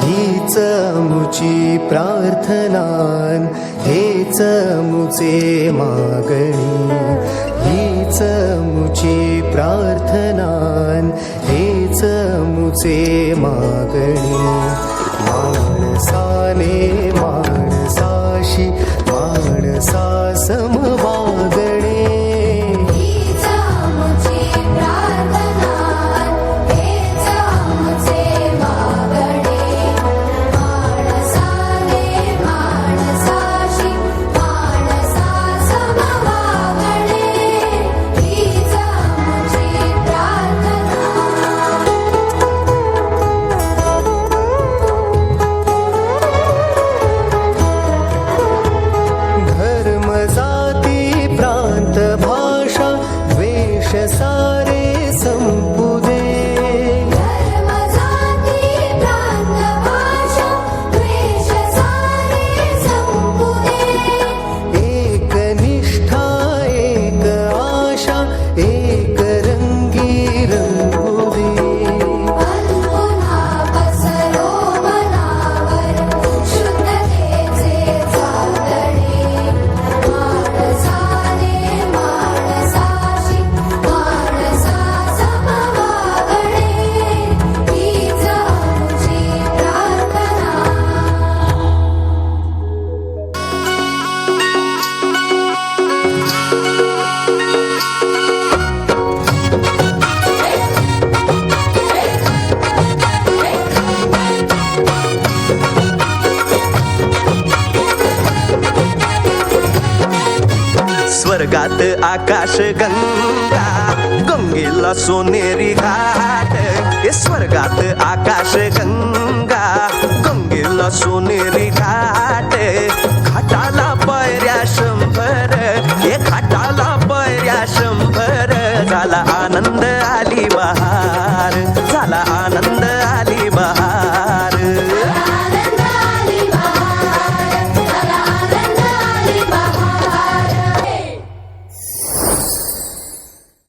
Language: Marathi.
हीच मुची प्रार्थनान, हेच मुचे मागणी. हीच मुची प्रार्थनान, हेच मुचे मागणी. माणसाने माणसाशी माणसा समवागणे. सारे संपू दे. धर्म जाती प्रांत भाषा द्वेष सारे संपू दे. एक निष्ठा एक आशा एक रंगी रंगू दे. अल्पुना पसरो मनावर शुद्धतेचे चांदणे. माणसाने माणसाशी माणसा समवागणे. हीच आमची प्रार्थना. स्वर्गात आकाश गंगा, गंगेला सोनेरी घाट. हे स्वर्गात आकाश गंगा, गंगेला सोनेरी घाट.